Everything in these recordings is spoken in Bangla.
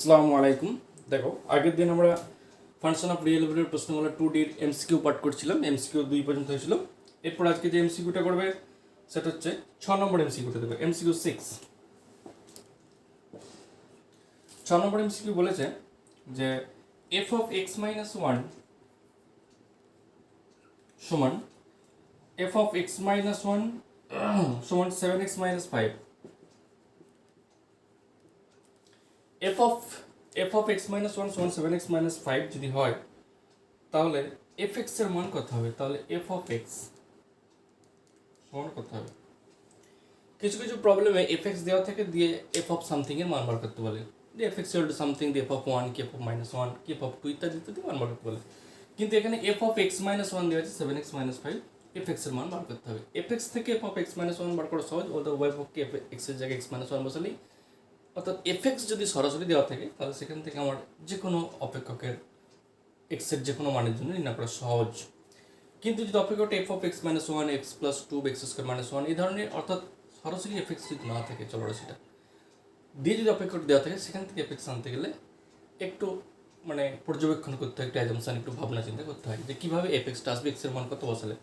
আসসালামু আলাইকুম। দেখো, আগের দিন আমরা ফাংশন অফ রিয়েল ভ্যালুর প্রশ্নগুলো 2Dর এমসিকিউ পার্ট করছিলাম। এমসিকিউ 2 পর্যন্ত হয়েছিল। এরপর আজকে যে এমসিকিউটা করবে সেটা হচ্ছে 6 নম্বর এমসিকিউটা দেবে, এমসিকিউ 6। 6 নম্বর এমসিকিউ বলেছে যে F of X minus one সমান F of X minus one সমান 7x minus 5। F of X minus one সমান 7x মাইনাস 5 যদি হয়, তাহলে এফ এক্স এর মান কত হবে? তাহলে এফ অফ এক্স সমান কত হবে? কিছু কিছু প্রবলেমে এফ এক্স দেওয়া থেকে দিয়ে এফ অফ সামথিং এর মান বার করতে বলে, দিয়ে F X equal to something, দিয়ে এফ অফ ওয়ান, কি এফ অফ মাইনাস ওয়ান, কি এফ অফ টু ইত্যাদি ইত্যাদি মান বার করতে বলে। কিন্তু এখানে F of X minus one দেওয়া আছে 7x মাইনাস 5, এফ এক্স এর মান বার করতে হবে। এফ এক্স থেকে F of X minus one বার করা সহজ, অর্থাৎ ওয়াই পক্ষে এফ এক্স এর জায়গায় এক্স মাইনাস ওয়ান বসালেই, অর্থাৎ এফ এক্স যদি সরাসরি দেওয়া থাকে তাহলে সেখান থেকে আমার যে কোনো অপেক্ষকের এক্সের যে কোনো মানের জন্য নির্ণয় করা সহজ। কিন্তু যদি অপেক্ষকটা F of X minus one, X plus two, X square minus one এই ধরনের, অর্থাৎ সরাসরি এফ এক্স যদি না থাকে চলরাশিটা দিয়ে যদি অপেক্ষক দেওয়া থাকে, সেখান থেকে এফ এক্স আনতে গেলে একটু মানে পর্যবেক্ষণ করতে হয়, একটু অ্যাজাম্পশন, একটু ভাবনা চিন্তা করতে হয় যে কীভাবে এফ এক্সটা আসবে এক্সের মান কত বসালে।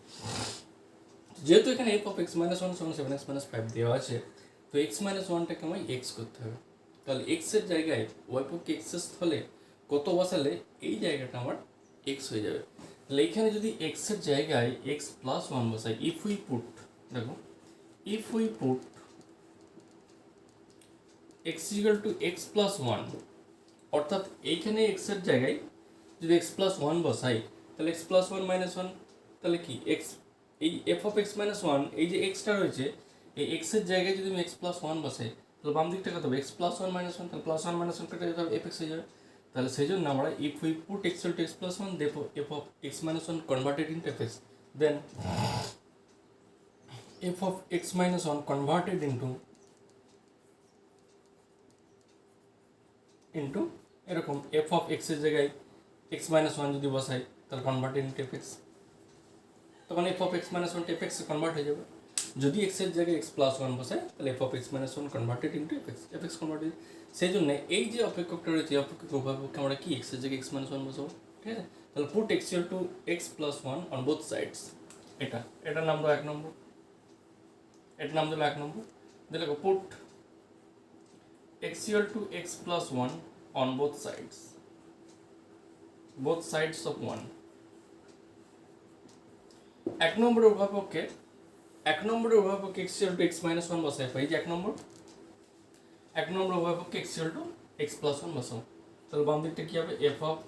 যেহেতু এখানে F of X minus one সমান 7x মাইনাস 5 দেওয়া আছে, তো এক্স মাইনাস ওয়ানটাকে আমায় এক্স করতে হবে। তাহলে এক্সের জায়গায় ওয়াই পক্ষে এক্সের স্থলে কত বসালে এই জায়গাটা আমার এক্স হয়ে যাবে। তাহলে এইখানে যদি এক্সের জায়গায় এক্স প্লাস ওয়ান বসাই, ইফ উই পুট, দেখো, if we put X equal to X plus one, অর্থাৎ এইখানে এক্সের জায়গায় যদি এক্স প্লাস ওয়ান বসাই, তাহলে x plus one minus one, তাহলে কি এক্স, এই F of X minus one, এই যে এক্সটা রয়েছে, এই এক্সের জায়গায় যদি আমি এক্স প্লাস ওয়ান বসাই, তাহলে বাম দিকটা কত হবে? X plus one minus one, তাহলে প্লাস ওয়ান মাইনাস ওয়ান কেটে যেতে হবে, এফ এক্স হয়ে যাবে। তাহলে সেই জন্য আমরা if we put X equal to X plus one, then F of X minus one converted into F X, then F of X minus one converted into এরকম এফ অফ এক্সের জায়গায় এক্স মাইনাস ওয়ান যদি বসাই, তাহলে কনভার্টেড ইন্টু এফ এক্স, তখন F of X minus one F X convert হয়ে যাবে। যদি এক্সের জায়গায় এক্স প্লাস ওয়ান বসাই, তাহলে F of X minus one converted into F x converted. সেই জন্য এই যে অপেক্ষকটা রয়েছে, অপেক্ষক উভয়পক্ষে আমরা কি এক্সের জায়গায় এক্স মাইনাস ওয়ান বসাবো, ঠিক আছে? তাহলে put X equal to X plus one on both sides, এটার নাম দাও 1 নম্বর, এটার নাম দিল 1 নম্বর। দিলে put X equal to X plus one on both sides of one. 1 নম্বরের উভয়পক্ষে X equal to X minus one বসাই, এই যে 1 নম্বর উভয়পক্ষে X equal to X plus one বসাও, তাহলে বাম দিকটা কি হবে? F of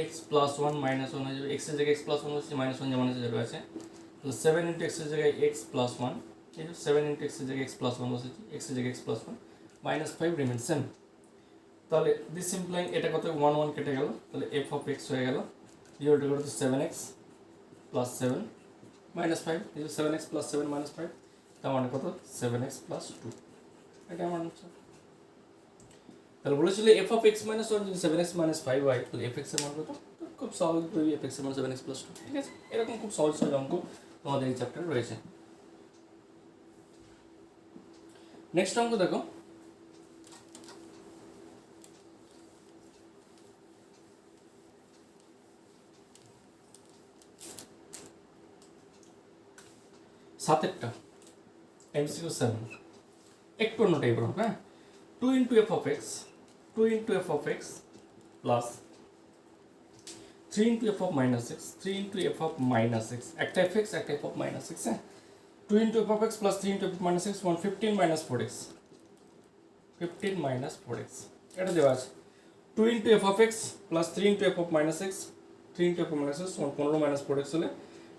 X plus one minus one হয়ে যাবে। এক্সের জায়গায় এক্স প্লাস ওয়ান বসেছে, মাইনাস ওয়ান যেমন আছে আছে, তাহলে 7 ইন্টু এক্সের জায়গায় এক্স প্লাস ওয়ান, এই যে 7 ইন্টু এক্সের জায়গায় এক্স প্লাস ওয়ান বসেছি, এক্সের জায়গায় X plus one, minus 5 remain same. তাহলে দিস সিম্পলাইং এটা কত? 1 কেটে গেল, তাহলে এফ অফ এক্স হয়ে গেল equal to 7x plus 7 minus 5, 7x plus 7 minus 5, তার মানে কত? 7x প্লাস 2, এটা আমার আনসার। তাহলে বলেছিল f of X minus one যদি 7x মাইনাস 5 হয়, তাহলে এফ এক্স এর মান কত? খুব স্বাভাবিকভাবেই এফ এক্স এর মান 7x প্লাস 2, ঠিক আছে? এরকম খুব সহজ অঙ্ক তোমাদের এই চ্যাপ্টারে রয়েছে। নেক্সট অঙ্ক দেখো, সাতেরটা এমসিকিউ 7, একটু অন্য টাইপের হবে, হ্যাঁ। 2 into F of X plus 3 into F of minus x, 3 into F of minus x, একটা এফ এক্স একটা এফ অফ মাইনাস এক্স, হ্যাঁ। 2 into F of X plus 3 into F of minus x 15 minus 4x, 15 minus 4x, এটা দেওয়া আছে। 2 into F of X plus 3 into F of minus x, 3 into F of minus x 15 minus 4x হলে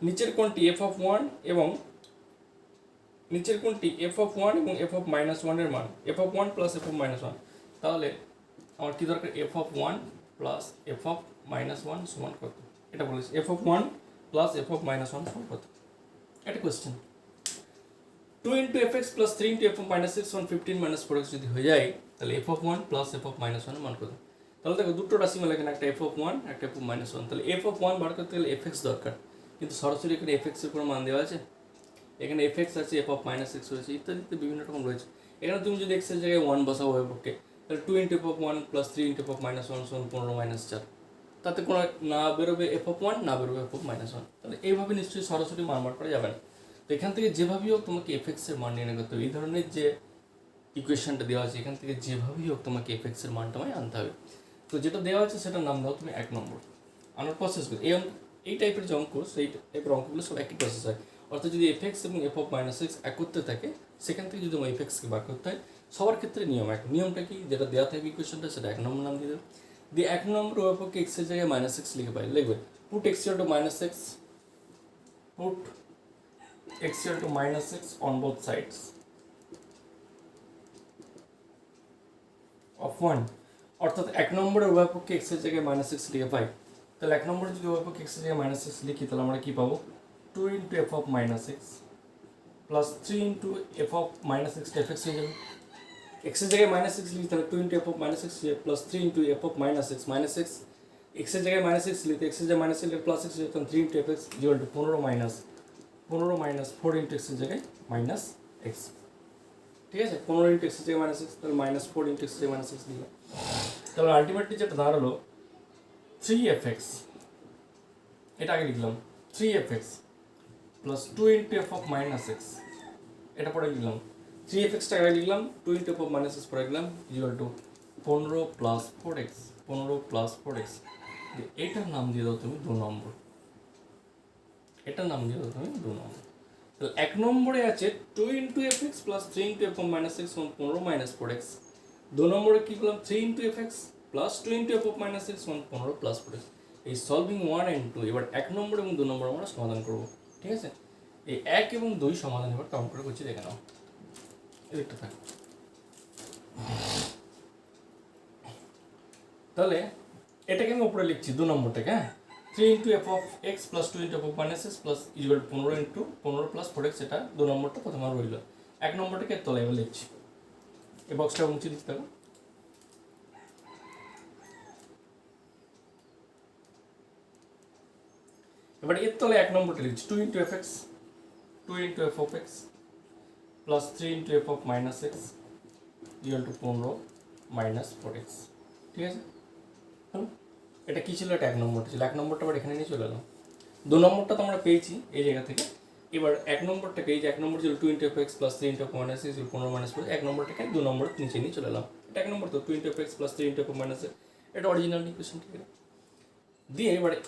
নিচের কোনটি এফ অফ ওয়ান এবং এফ অফ ওয়ান এবং এফ অফ মাইনাস ওয়ানের মান, F of one plus F of minus one. তাহলে আমার কী দরকার? F of one plus F of minus one সমান কত, এটা বলেছে। F of one plus F of minus one সমান কত, এটা question. 2 into F x plus 3 into F of minus x 15 minus 4x যদি হয়ে যায়, তাহলে F of one plus F of minus ওয়ানের মান কত? তাহলে দেখো দুটো রাশি মিলে এখানে একটা এফ অফ ওয়ান একটা এফ অফ মাইনাস ওয়ান, তাহলে এফ অফ ওয়ান বার করতে গেলে এফ এক্স দরকার, কিন্তু সরাসরি এখানে এফ এক্সের কোনো মান দেওয়া আছে? এখানে এফ এক্স আছে, এফ অফ মাইনাস এক্স রয়েছে, ইত্যাদি বিভিন্ন রকম রয়েছে। এখানে তুমি যদি এক্সের জায়গায় 1 বসাও ওর পক্ষে, তাহলে 2 into F of 1 plus 3 into F of minus 1 সমান 15 -4, তাতে কোনো না বেরোবে এফ অফ 1 না বেরোবে এফ অফ মাইনাস 1। তাহলে এইভাবে নিশ্চয়ই সরাসরি মান বার করা যাবে না। তো এখান থেকে যেভাবেই হোক তোমাকে এফএক্সের মান নির্ণয় করতে হবে। এই ধরনের যে ইকুয়েশনটা দেওয়া আছে এখান থেকে যেভাবেই হোক তোমাকে এফএক্সের মানটা আনতে হবে। তো যেটা দেওয়া আছে সেটার নাম দাও তুমি 1 নম্বর। আনার প্রসেস এই টাইপের যে অঙ্ক সেই টাইপের অঙ্কগুলো সব একই প্রসেস হয়। অর্থাৎ যদি এফএক্স এবং এফ অফ মাইনাস এক্স এক করতে থাকে, সেখান থেকে যদি তোমার এফএক্সকে বার করতে হয়, সবার ক্ষেত্রে নিয়মটা কি, যেটা দেওয়া থাকবে ইকুয়েশনটা সেটা 1 নম্বর নাম দিয়ে দেবে। দিয়ে 1 নম্বর ওপরকে এক্সের জায়গায় মাইনাস এক্স লিখবে put X equal to minus x, put X equal to minus x on both sides of 1। অর্থাৎ 1 নম্বরের উভয়পক্ষে এক্স এর জায়গায় মাইনাস এক্স লিখে পাই। তাহলে 1 নম্বরে যদি উভয়পক্ষে এক্স এর জায়গায় মাইনাস এক্স লিখি তাহলে আমরা কি পাবো, 2 into F of minus x plus 3 into F of minus x F x হয়ে যাবে। এক্স এর জায়গায় মাইনাস এক্স লিখি তাহলে 2 into F of minus x plus 3 into F of minus x x এর জায়গায় মাইনাস এক্স লিখতে এক্স এর জায়গায় মাইনাস এক্স প্লাস এক্স লিখতাম 3 into F X equal two 15 minus 4 into X এর জায়গায় মাইনাস এক্স। ঠিক আছে, 15 ইন্টু এক্স এর জায়গায় মাইনাস এক্স, তাহলে মাইনাস 4 ইন্টু এক্স এর জায়গায় মাইনাস এক্স লিখলাম। তাহলে আলটিমেটলি যেটা দাঁড়ালো 3fx, এটা আগে লিখলাম 3fx plus 2 into F of minus x, এটা পরে লিখলাম 3fxটা আগে লিখলাম, 2 into F of minus x পরে লিখলাম equal to 15 plus 4x, 15 plus 4x। এইটার নাম দিয়ে দাও তুমি 2 নম্বর, এটার নাম দিয়ে দাও তুমি 2 নম্বর। তাহলে 1 নম্বরে আছে 2 into F x plus 3 into F of minus x 15 minus 4x। 2 নম্বরে কি করলাম 3 into F x plus 2 into F of minus x 15 plus 4x। এই সলভিং 1 and 2, এবার 1 নম্বর এবং 2 নম্বর আমরা সমাধান করব। ঠিক আছে, এই 1 এবং 2 সমাধান এবার কাউন্ট করে করছি, দেখে নাও এদিকটা থাকে। তাহলে এটাকে আমি উপরে লিখছি 2 নম্বরটাকে, হ্যাঁ 3 into F of X plus 2 into F of minus x plus equal 15 into 15 plus 4x, এটা 2 নম্বরটা প্রথমে আর রইল। 1 নম্বরটাকে তলায় এবার লিখছি, এই বক্সটা মুছে দিতে হবে। এবার এর তলে 1 নম্বরটা লিখছি 2 into F x, 2 into F of X plus 3 into F of minus x equal two 15 minus 4x। ঠিক আছে, এটা কি ছিল, এটা 1 নম্বরটা ছিল। 1 নম্বরটা আবার এখানে নিয়ে চলে এলাম। 2 নম্বরটা তো আমরা পেয়েছি এই জায়গা থেকে। এবার 1 নম্বরটাকে, এই যে 1 নম্বর ছিল 2 into F x plus 3 into F minus x 15 minus 4, 1 নম্বরটাকে 2 নম্বর নিচে নিয়ে চলে এলাম। এটা 1 নম্বর তো 2 into F x plus 3 into F minus x, এটা অরিজিনাল ইকুয়েশন। ঠিক আছে, দিয়ে এবারে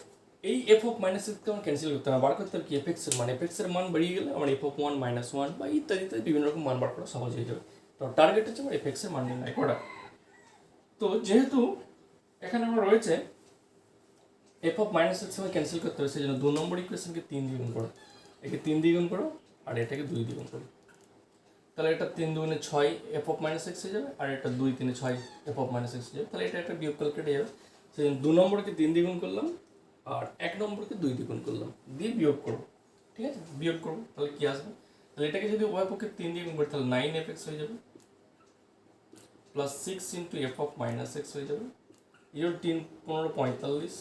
এই এফ অফ মাইনাস এক্সকে আমরা ক্যান্সেল করতে হবে, বার করতে হবে কি এফ এক্সের মান। এফ এক্সের মান বেরিয়ে গেলে আমার এফ অফ 1 মাইনাস 1 বা ইত্যাদি ইত্যাদি বিভিন্ন রকম মান বার করা সহজ হয়ে যাবে। তো টার্গেট হচ্ছে আমার এফ এক্সের মান নির্ণয় করা। তো যেহেতু এখানে আমার রয়েছে এফ অফ মাইনাস এক্স আমাকে ক্যান্সেল করতে হবে, সেই জন্য 2 নম্বর ইকুয়েশনকে 3 দিয়ে গুণ করো, একে 3 দিয়ে গুণ করো আর এটাকে 2 দিয়ে গুণ করো। তাহলে এটা 3 দুগুণে 6 এফ অফ মাইনাস এক্স হয়ে যাবে, আর এটা 2 3 6 এফ অফ মাইনাস এক্স হয়ে যাবে। তাহলে এটা একটা বিয়োগফল কেটে যাবে, সেই জন্য 2 নম্বরকে 3 দিয়ে গুণ করলাম আর 1 নম্বরকে 2 দিয়ে গুণ করলাম, দিয়ে বিয়োগ করো। ঠিক আছে, বিয়োগ করবো, তাহলে কি আসবে, তাহলে এটাকে যদি উভয় পক্ষে 3 দিয়ে গুণ করি তাহলে 9 এফ এক্স হয়ে যাবে plus 6 into F of minus x হয়ে যাবে, ইউর 3 15 45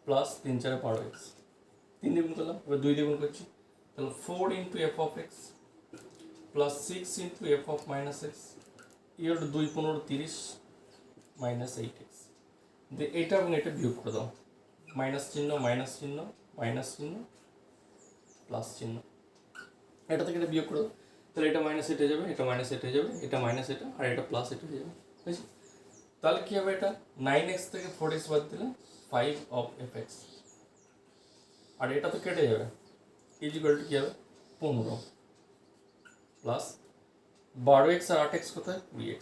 প্লাস 3 4 12x। 3 দিয়ে গুণ করলাম, এবার 2 দিয়ে গুণ করছি, তাহলে 4 into F of X plus 6 into F of minus x your 2 15 30 minus 8x। দিয়ে এটা এবং এটা বিয়োগ করে দাও, মাইনাস চিহ্ন মাইনাস চিহ্ন মাইনাস চিহ্ন প্লাস চিহ্ন, এটা থেকে এটা বিয়োগ করে দাও, তাহলে এটা মাইনাস এটা যাবে, এটা মাইনাস এটা যাবে, এটা মাইনাস এটা আর এটা প্লাস এটা হয়ে যাবে। ঠিক আছে, তাহলে কী হবে, এটা 9x থেকে 4x বাদ দিলে 5 অফ এফ এক্স, আর এটা তো কেটে যাবে, ইজ ইকুয়াল টু কী হবে 15 প্লাস 12x আর 8x কোথায় 20x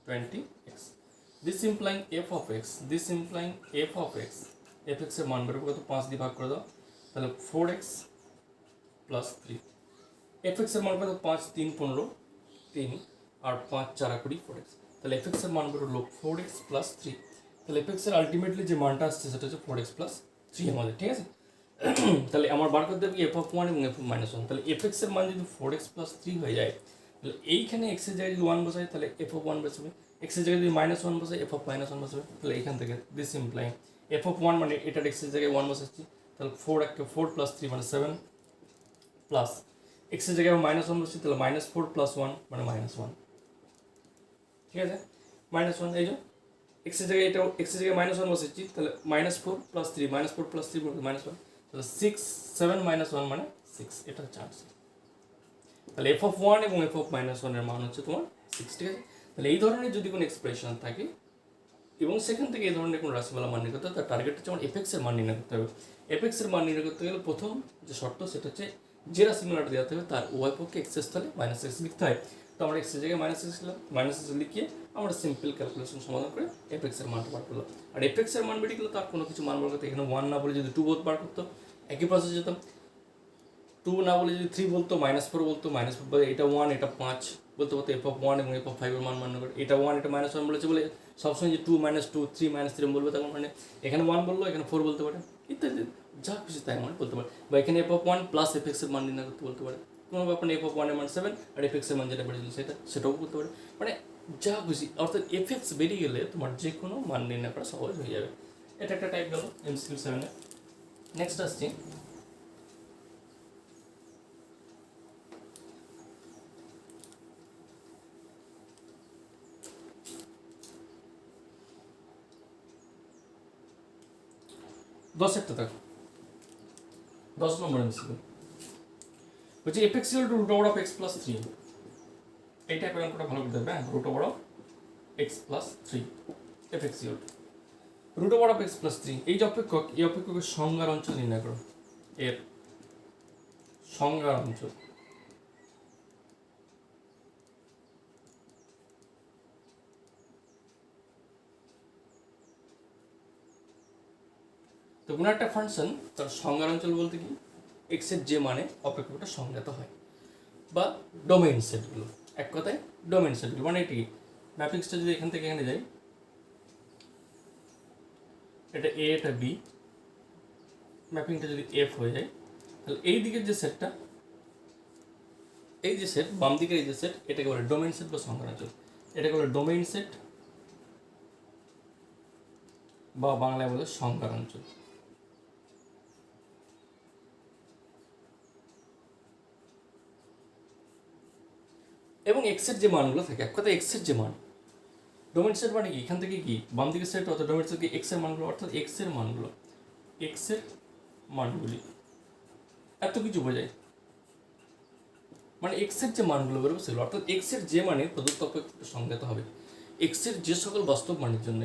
20x। This ইমপ্লাইং F of x, this ইমপ্লাইং F of x, F এক্সের মান বেরোবে কত 5 দিয়ে ভাগ করে দাও, তাহলে 4x প্লাস 3। এফ এক্সের মান বেরোবে 5 3 15 3 আর 5 4 20 4x, তাহলে এফ এক্সের মান বেরোলো 4x প্লাস 3। তাহলে এফ এক্সের আলটিমেটলি যে মানটা আসছে সেটা হচ্ছে 4x প্লাস 3 আমাদের। ঠিক আছে, তাহলে আমার বার করতে হবে এফ অফ 1 এবং এফ অফ মাইনাস 1। তাহলে এফ এক্সের মান যদি 4x প্লাস 3 হয়ে যায়, তাহলে এইখানে এক্সের জায়গায় যদি 1 বসাই তাহলে এফ অফ 1 বসবে, এক্সের জায়গায় যদি মাইনাস 1 বসাই এফ অফ মাইনাস 1 বসবে। তাহলে এইখান থেকে দিস ইমপ্লাই এফ অফ 1 মানে এটার এক্সের জায়গায় 1 বসাচ্ছি, তাহলে 4 প্লাস 3 মানে 7 প্লাস এক্সের জায়গায় মাইনাস 1 বসছি, তাহলে -4 প্লাস 1 মানে -1। ঠিক আছে, -1 এই যে এক্সের জায়গায় এটা এক্সের জায়গায় -1 বসেছি, তাহলে -4 + 3 -4 + 3 বলতে -1, তাহলে 6 7 -1 মানে 6, এটা হচ্ছে আনসার। তাহলে f(1) এবং f(-1) এর মান হচ্ছে তোমার 6, ঠিক আছে। তাহলে এই ধরনের যদি কোনো এক্সপ্রেশন থাকে এবং সেখান থেকে এই ধরনের কোনো রাশিমালা মান নির্ণয় করতে হবে, তার টার্গেট হচ্ছে আমার এফএক্স এর মান নির্ণয় করতে হবে। এফএক্স এর মান নির্ণয় করতে গেলে প্রথম যে শর্ত সেটা হচ্ছে যে রাশিমালাটা দেওয়া হবে তার উভয় পক্ষে এক্স এর স্থলে -x লিখতে হয়। তো আমরা এক্স এর জায়গায় -x লিখলাম, -x লিখিয়ে আমরা সিম্পল ক্যালকুলেশন সমাধান করে এফএক্স এর মানটা বার করলাম। আর এফএক্স এর মান বেরিয়ে গেলে তার কোনো কিছু মান বার করতে এখানে 1 না বলে যদি 2 বার করতো একই প্রসেস যেতাম, 2 না বলে যদি 3 বলতো, -4 বলতো, -4 বলে এটা 1 এটা 5 বলতে বলতে f(1) এবং f(5) এর মান মান করে, এটা 1 এটা -1 বলেছে বলে সবসময় যে 2 -2 3 -3 বলবে তখন মানে এখানে 1 বললো এখানে 4 বলতে পারে ইত্যাদি, যা খুশি তাই মান বলতে পারে। বা এখানে f(1) প্লাস fx এর মান নির্ণয় করতে বলতে পারে, কোনো ব্যাপার নেই, f(1) এর মান 7 আর fx এর মান যেটা বেরিয়েছিল সেটাও বলতে পারে, মানে যা খুশি। অর্থাৎ fx বেরিয়ে গেলে তোমার যে কোনো মান নির্ণয় করা সহজ হয়ে যাবে। এটা একটা টাইপ গেল MCQ 7 এ। নেক্সট আসছি দশেরটা দেখো, 10 নম্বর MCQ বলছে f(x) = √(x + 3), এইটা এখন অঙ্কটা ভালো করে দেখবে, √(x + 3), f(x) = √(x + 3), এই যে অপেক্ষক, এই অপেক্ষকের সংজ্ঞার অঞ্চল নির্ণয় করো, এর সংজ্ঞার অঞ্চল। তো কোনো একটা ফাংশন তার সংজ্ঞার অঞ্চল বলতে কি x এর যে মানে অপেক্ষকটা সংজ্ঞাত হয়, বা ডোমেইন সেটগুলো, এক কথায় ডোমেইন সেটগুলো মানে এটি ম্যাপিংসটা যদি এখান থেকে এখানে যাই, এটা a এটা b, ম্যাপিংটা যদি f হয়ে যায় তাহলে এই দিকের যে সেটটা, এই যে সেট বাম দিকের এই যে সেট, এটাকে বলে ডোমেইন সেট বা সংজ্ঞার অঞ্চল। এটাকে বলে ডোমেইন সেট বা বাংলায় বলে সংজ্ঞার অঞ্চল। এবং এক্স এর যে মানগুলো থাকে, এক কথায় এক্স এর যে মান, ডোমেইন সেট মানে কি এখান থেকে কি বাম দিকের সেট অর্থাৎ ডোমেইন সেট কি এক্স এর মানগুলো, অর্থাৎ এক্স এর মানগুলো, এক্স এর মানগুলি এত কিছু বোঝায়, মানে এক্স এর যে মানগুলো বেরোবে সেগুলো, অর্থাৎ এক্স এর যে মানে প্রদত্ত অপেক্ষকটা সংজ্ঞাত হবে এক্স এর যে সকল বাস্তব মানের জন্য,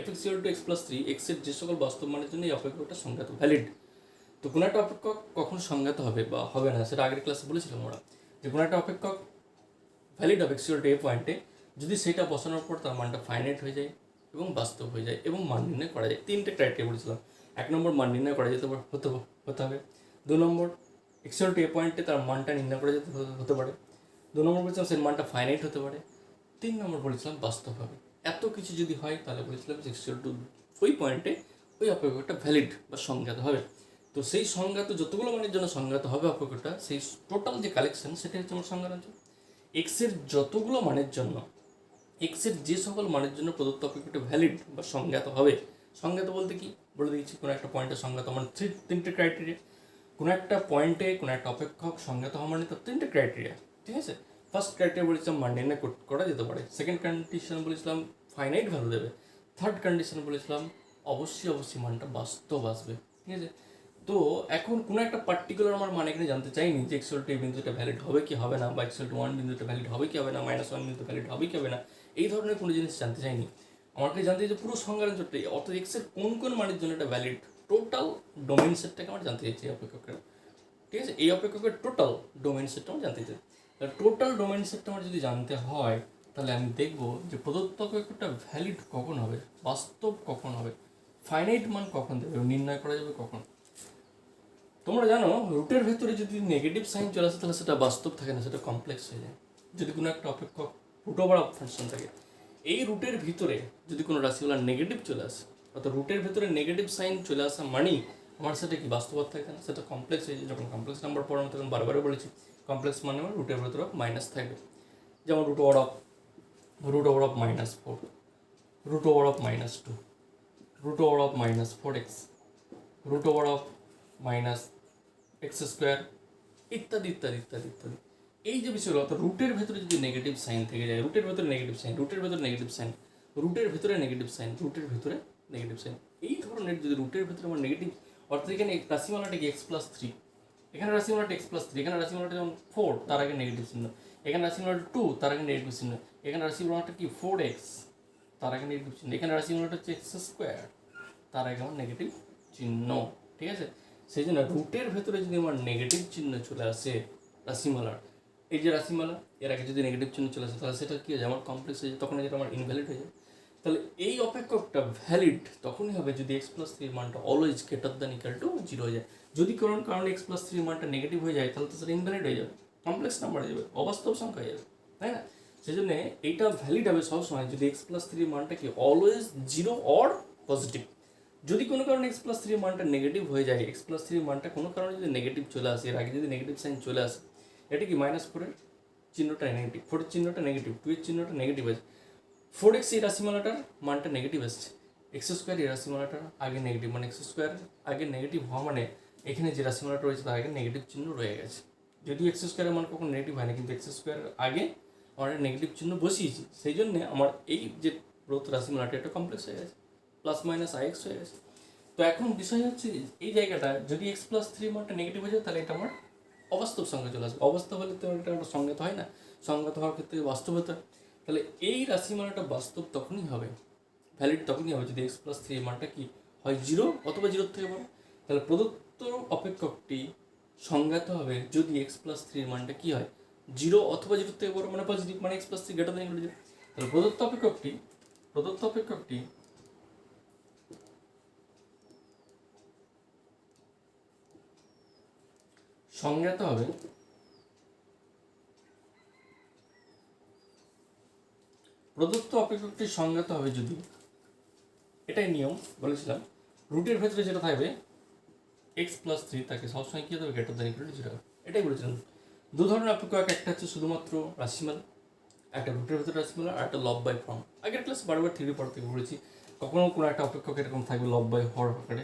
f(x) = x + 3, এক্স এর যে সকল বাস্তব মানের জন্য এই অপেক্ষকটা সংজ্ঞাত ভ্যালিড। তো কোনো একটা অপেক্ষক কখন সংজ্ঞাত হবে বা হবে না সেটা আগের ক্লাসে বলেছিলাম আমরা, যে কোনো একটা অপেক্ষক ভ্যালিড হবে x = a পয়েন্টে যদি সেটা বসানোর পর তার মানটা ফাইনাইট হয়ে যায় এবং বাস্তব হয়ে যায় এবং মান নির্ণয় করা যায়। তিনটে ক্রাইটেরিয়া বলেছিলাম, 1 নম্বর মান নির্ণয় করা যেতে হতে হবে, 2 নম্বর x = a পয়েন্টে তার মানটা নির্ণয় করা যেতে হতে পারে, 2 নম্বর বলেছিলাম সেই মানটা ফাইনাইট হতে পারে, 3 নম্বর বলেছিলাম বাস্তব হবে। এত কিছু যদি হয় তাহলে বলেছিলাম যে x = ওই পয়েন্টে ওই অপেক্ষকটা ভ্যালিড বা সংজ্ঞাত হবে। তো সেই সংজ্ঞাত যতগুলো মানের জন্য সংজ্ঞাত হবে অপেক্ষকটা, সেই টোটাল যে কালেকশন সেটা হচ্ছে আমার সংজ্ঞার অঞ্চল। এক্স এর যতগুলো মানের জন্য, এক্স এর যে সকল মানের জন্য প্রদত্ত অপেক্ষকটা ভ্যালিড বা সংজ্ঞাত হবে, সংজ্ঞাত বলতে কি বলে দিয়েছি, কোনো একটা পয়েন্টের সংজ্ঞাত মানে তিনটে ক্রাইটেরিয়া, কোনো একটা পয়েন্টে কোনো একটা অপেক্ষক সংজ্ঞাত হওয়া মানে তার তিনটে ক্রাইটেরিয়া, ঠিক আছে। ফার্স্ট ক্রাইটেরিয়া বলেছিলাম মান নির্ণয় করা যেতে পারে, সেকেন্ড কন্ডিশন বলেছিলাম ফাইনাইট ভ্যালু দেবে, থার্ড কন্ডিশন বলেছিলাম অবশ্যই মানটা বাস্তব আসবে, ঠিক আছে। তো এখন কোনো একটা পার্টিকুলার আমার মান এখানে জানতে চাইনি যে x = a বিন্দুটা ভ্যালিড হবে কি হবে না, বা x = 1 বিন্দুটা ভ্যালিড হবে কি হবে না, -1 বিন্দু ভ্যালিড হবে কি হবে না, এই ধরনের কোনো জিনিস জানতে চাইনি। আমাকে জানতে চাই যে পুরো সংজ্ঞার অঞ্চলটাই, অর্থাৎ x এর কোন মানের জন্য এটা ভ্যালিড, টোটাল ডোমেইন সেটটাকে আমার জানতে চাইছি এই অপেক্ষকের, ঠিক আছে। এই অপেক্ষকের টোটাল ডোমেইন সেটটা আমার জানতে চাই। টোটাল ডোমেইন সেটটা আমার যদি জানতে হয় তাহলে আমি দেখব যে প্রদত্ত অপেক্ষকটা ভ্যালিড কখন হবে, বাস্তব কখন হবে, ফাইনাইট মান কখন দেবে, নির্ণয় করা যাবে কখন। তোমরা জানো রুটের ভেতরে যদি নেগেটিভ সাইন চলে আসে তাহলে সেটা বাস্তব থাকে না, সেটা কমপ্লেক্স হয়ে যায়। যদি কোনো একটা অপেক্ষক রুট ওভার অফ ফাংশন থাকে, এই রুটের ভিতরে যদি কোনো রাশিগুলো নেগেটিভ চলে আসে, অর্থাৎ রুটের ভেতরে নেগেটিভ সাইন চলে আসা মানেই আমার সেটা কি বাস্তবতা থাকে না, সেটা কমপ্লেক্স হয়ে যায়। যখন কমপ্লেক্স নাম্বার পড়ানো তখন বারবারই বলেছি কমপ্লেক্স মানে আমার রুটের ভেতরে মাইনাস থাকবে, যেমন √(-4), √(-2), √(-4x), √(-x² ইত্যাদি ইত্যাদি ইত্যাদি ইত্যাদি। এই যে বিষয়গুলো, অর্থাৎ রুটের ভেতরে যদি নেগেটিভ সাইন থেকে যায়, রুটের ভেতরে নেগেটিভ সাইন, রুটের ভেতরে নেগেটিভ সাইন, রুটের ভেতরে নেগেটিভ সাইন, রুটের ভেতরে নেগেটিভ সাইন, এই ধরনের যদি রুটের ভেতরে আমার নেগেটিভ, অর্থাৎ এখানে রাশিমালাটা কি এক্স প্লাস থ্রি, এখানে রাশিমালাটা এক্স প্লাস থ্রি, এখানে রাশিমালাটা যেমন ফোর, তার আগে নেগেটিভ চিহ্ন, এখানে রাশিমালাটা টু, তার আগে নেগেটিভ চিহ্ন, এখানে রাশিমালাটা কি ফোর এক্স, তার আগে নেগেটিভ চিহ্ন, এখানে রাশিমালাটা হচ্ছে এক্স স্কোয়ার, তার আগে আমার নেগেটিভ চিহ্ন। ঠিক আছে, সেই জন্য রুটের ভেতরে যদি আমার নেগেটিভ চিহ্ন চলে আসে রাশিমালার, এই যে রাশিমালা এর আগে যদি নেগেটিভ চিহ্ন চলে আসে, তাহলে সেটা কী হয়ে যায়, আমার কমপ্লেক্স হয়ে যায়, তখন যেটা আমার ইনভ্যালিড হয়ে যায়। তাহলে এই অপেক্ষকটা ভ্যালিড তখনই হবে যদি এক্স প্লাস থ্রির মানটা always greater than equal two zero হয়ে যায়। যদি কোনো কারণে এক্স প্লাস থ্রির মানটা নেগেটিভ হয়ে যায়, তাহলে তো সেটা ইনভ্যালিড হয়ে যাবে, কমপ্লেক্স নাম্বার হয়ে যাবে, অবাস্তব সংখ্যা হয়ে যাবে, তাই না? সেই জন্য এইটা ভ্যালিড হবে সবসময় যদি এক্স প্লাস থ্রির মানটা কি অলওয়েজ জিরো অর পজিটিভ। যদি কোনো কারণে এক্স প্লাস থ্রির মানটা নেগেটিভ হয়ে যায়, এক্স প্লাস থ্রির মানটা কোনো কারণে যদি নেগেটিভ চলে আসে, এর আগে যদি নেগেটিভ সাইন চলে আসে, এটা কি মাইনাস ফোরের চিহ্নটা নেগেটিভ, ফোরের চিহ্নটা নেগেটিভ, টু এর চিহ্নটা নেগেটিভ আছে, ফোর এক্স এই রাশিমালাটার মানটা নেগেটিভ আসছে, এক্স স্কোয়ার এই রাশিমালাটার আগে নেগেটিভ, মানে এক্স স্কোয়ার আগে নেগেটিভ হওয়া মানে এখানে যে রাশিমালাটা রয়েছে তার আগে নেগেটিভ চিহ্ন রয়ে গেছে। যদিও এক্স স্কোয়ারের মান কখনো নেগেটিভ হয় না, কিন্তু এক্স স্কোয়ার আগে আমার নেগেটিভ চিহ্ন বসিয়েছি, সেই জন্য আমার এই যে গ্রোথ রাশিমালাটা এটা কমপ্লেক্স হয়ে গেছে, প্লাস মাইনাস আই এক্স হয়ে গেছে। তো এখন বিষয় হচ্ছে এই জায়গাটা যদি এক্স প্লাস থ্রি মানটা নেগেটিভ হয়ে যায়, তাহলে এটা আমার অবাস্তব সংখ্যা চলে আসবে। অবাস্তব হলে তো এটা একটা সংজ্ঞাত হয় না, সংজ্ঞাত হওয়ার ক্ষেত্রে বাস্তব হতে হয়। তাহলে এই রাশিমালাটা বাস্তব তখনই হবে, ভ্যালিড তখনই হবে যদি এক্স প্লাস থ্রি মানটা কি হয় জিরো অথবা জিরোর থেকে বড়। তাহলে প্রদত্ত অপেক্ষকটি সংজ্ঞাত হবে যদি এক্স প্লাস থ্রির মানটা কি হয় জিরো অথবা জিরোর থেকে বড়, মানে পজিটিভ, মানে x plus three greater than equal two zero. তাহলে প্রদত্ত অপেক্ষকটি সংজ্ঞাত হবে যদি, এটাই নিয়ম বলেছিলাম, রুটের ভেতরে যেটা থাকবে এক্স প্লাস থ্রি তাকে সবসময় কী হবে greater than equal two zero, এটাই বলেছিলাম। দু ধরনের অপেক্ষক, একটা হচ্ছে শুধুমাত্র রাশিমালা, একটা রুটের ভেতরে রাশিমালা, আর একটা লব বাই ফর্ম। আগের ক্লাস বারবার থ্রি পর থেকে বলেছি, কখনো কোনো একটা অপেক্ষক এরকম থাকবে লব বাই হর আকারে,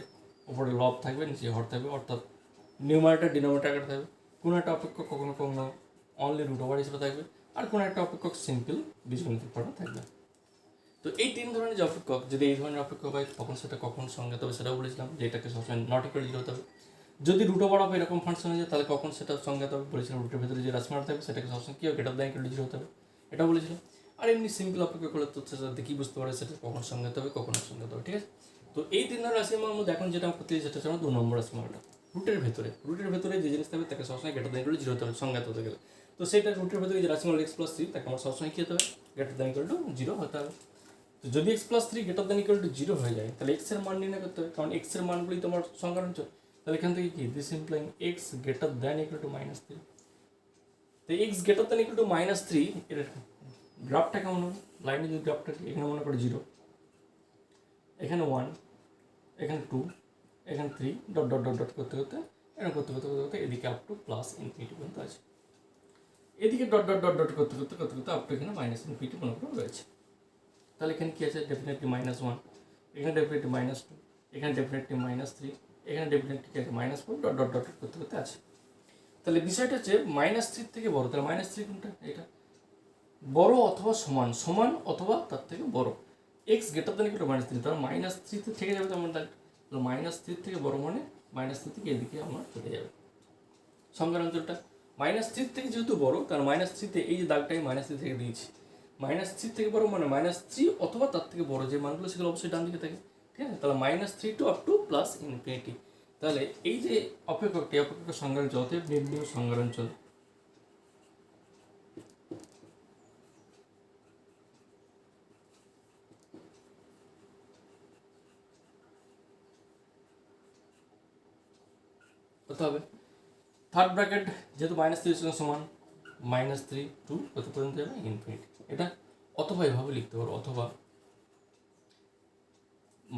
উপরে লব থাকবে নিচে হর থাকবে, অর্থাৎ নিউমারেটর ডিনোমিনেটর আকারে থাকবে। কোনো একটা অপেক্ষক কখনো কখনো অনলি রুট ওভার হিসেবে থাকবে, আর কোনো একটা অপেক্ষক সিম্পল বীজগণিতিক ফর্মে থাকবে। তো এই তিন ধরনের যে অপেক্ষক, যদি এই ধরনের অপেক্ষক হয় তখন সেটা কখন সংজ্ঞাত হবে সেটাও বলেছিলাম, যে এটাকে সবসময় নট ইকুয়াল জিরো হতে হবে। যদি রুট ওভার অফ এরকম ফাংশন হয়ে যায় তাহলে কখন সেটা সংজ্ঞাত হবে বলেছিলাম, রুটের ভেতরে যে রাশিমালা থাকবে সেটাকে সবসময় কী হবে greater than equal two zero হতে হবে, এটাও বলেছিলাম। আর এমনি সিম্পল অপেক্ষক করলে তো সেটা দেখি বুঝতে পারে সেটা কখন সংজ্ঞাত হবে কখন সংজ্ঞাত হবে, ঠিক আছে। তো এই তিন ধরনের রাশিমালার মধ্যে এখন যেটা করতে সেটা হচ্ছে আমার 2 নম্বর রাশিমালাটা, রুটের ভেতরে যে জিনিস থাকবে তাকে সবসময় greater than equal two zero হতে হবে সংজ্ঞাত হতে গেলে। তো সেটা রুটের ভেতরে যে রাশিমালা এক্স প্লাস থ্রি তাকে আমার সবসময় কী হতে হবে greater than equal two zero হতে হবে। তো যদি x plus three greater than equal two zero হয়ে যায় তাহলে এক্স এর মান নির্ণয় করতে হবে, কারণ এক্স এর মানগুলি তোমার সংখ্যাঞ্চল। তাহলে এখান থেকে কি this implying X greater than equal to minus three. তো X greater than equal to minus three এর গ্রাফটা কেমন হবে, লাইনে যদি গ্রাফটা এখানে মনে করে জিরো, এখানে ওয়ান, এখানে টু, এখানে three, dot dot dot dot করতে করতে এরকম করতে করতে করতে করতে এদিকে আপ টু প্লাস ইনফিনিটি পর্যন্ত আছে, এদিকে ডট ডট ডট ডট করতে করতে করতে করতে আপ টু এখানে মাইনাস ইনফিনিটি মনে করে রয়েছে। তাহলে এখানে কী আছে ডেফিনেটলি মাইনাস ওয়ান, এখানে ডেফিনেটলি মাইনাস টু, এখানে ডেফিনেটলি মাইনাস থ্রি, এখানে ডেফিনেটলি কী আছে minus four, dot dot dot করতে করতে আছে। তাহলে বিষয়টা হচ্ছে মাইনাস থ্রির থেকে বড়, তাহলে মাইনাস থ্রি কোনটা, এটা বড় অথবা সমান, সমান অথবা তার থেকে বড়, x greater than equal to minus three, তাহলে মাইনাস থ্রিতে থেকে যাবে, তেমন তাহলে মাইনাস থ্রির থেকে বড় মানে মাইনাস থ্রি থেকে এদিকে আমার চলে যাবে সংখ্যার অঞ্চলটা। মাইনাস থ্রির থেকে যেহেতু বড় তার মাইনাস থ্রিতে এই যে দাগটা আমি মাইনাস থ্রি থেকে দিয়েছি, মাইনাস থ্রি থেকে বড় মানে মাইনাস থ্রি অথবা তার থেকে বড় যে মানগুলো সেগুলো অবশ্যই ডান দিকে থাকে, ঠিক আছে। তাহলে minus three to up to plus infinity. তাহলে এই যে অপেক্ষকটি অপেক্ষক সংজ্ঞাঞ্চল, অতএব নির্ণয় সংজ্ঞাঞ্চল কত হবে, থার্ড ব্র্যাকেট যেহেতু মাইনাস থ্রির সঙ্গে সমান, মাইনাস থ্রি টু কত পর্যন্ত যাবে ইনফিনিটি। এটা অথবা এভাবে লিখতে পারো, অথবা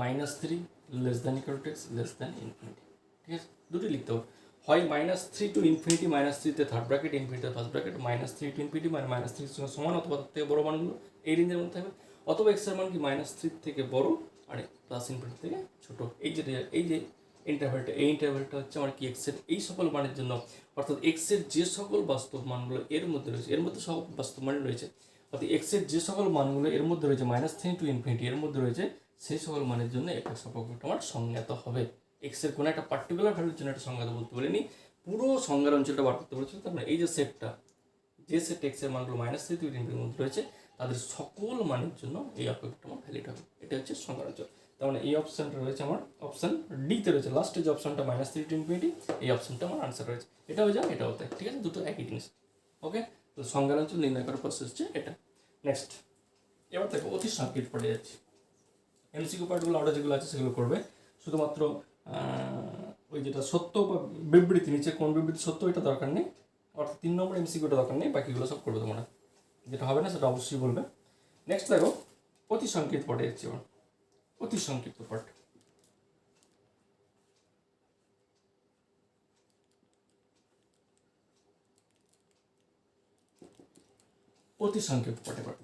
minus three less than equal to X less than infinity, ঠিক আছে, দুটি লিখতে পারো। হয় minus three to infinity, minus থ্রিতে third bracket, infinity first bracket, minus three to infinity মানে মাইনাস থ্রির সঙ্গে সমান অথবা তার থেকে বড় মানগুলো এই রেঞ্জের মধ্যে থাকবে, অথবা এক্সের মান কি মাইনাস থ্রির থেকে বড় আর প্লাস ইনফিনিটি থেকে ছোটো। এই যে ইন্টারভ্যালটা, এই ইন্টারভ্যালটা হচ্ছে আমার কি এক্সের এই সকল মানের জন্য, অর্থাৎ এক্সের যে সকল বাস্তব মানগুলো এর মধ্যে রয়েছে, এর মধ্যে সব বাস্তব মান রয়েছে, অর্থাৎ এক্সের যে সকল মানগুলো এর মধ্যে রয়েছে -3 to ∞ এর মধ্যে রয়েছে, সেই সকল মানের জন্য এফএক্স অপেক্ষকটা আমার সংজ্ঞাত হবে। এক্সের কোনো একটা পার্টিকুলার ভ্যালুর জন্য একটা সংজ্ঞাত বলতে বলিনি, পুরো সংজ্ঞার অঞ্চলটা বার করতে বলেছিল। তার মানে এই যে সেটটা, যে সেট এক্সের মানগুলো -3 to ∞ এর মধ্যে রয়েছে, তাদের সকল মানের জন্য এই অপেক্ষকটা আমার ভ্যালিড হবে। এটা হচ্ছে সংজ্ঞার অঞ্চল। তার মানে এই অপশানটা রয়েছে আমার অপশান ডিতে রয়েছে, লাস্টে যে অপশানটা -3 to ∞, এই অপশানটা আমার আনসার রয়েছে। এটা হয়ে যাবে, এটাও তাই, ঠিক আছে, দুটো একই জিনিস। ওকে, তো সংজ্ঞার অঞ্চল নির্ণয় করার প্রসেস হচ্ছে এটা। নেক্সট, এবার দেখো অতি সংকেত পড়ে যাচ্ছি। এমসিকিউ পার্টগুলো আমরা যেগুলো আছে সেগুলো করবে, শুধুমাত্র ওই যেটা সত্য বা বিবৃতি, নিচে কোন বিবৃতি সত্য এটা দরকার নেই, অর্থাৎ 3 নম্বর এমসিকিউটা দরকার নেই, বাকিগুলো সব করবে তোমরা। যেটা হবে না সেটা অবশ্যই বলবে। নেক্সট দেখো অতি সংকেত পড়ে যাচ্ছি এবার, অতি সংক্ষিপ্ত পাঠ। অতি সংক্ষিপ্ত পাঠে পাঠ।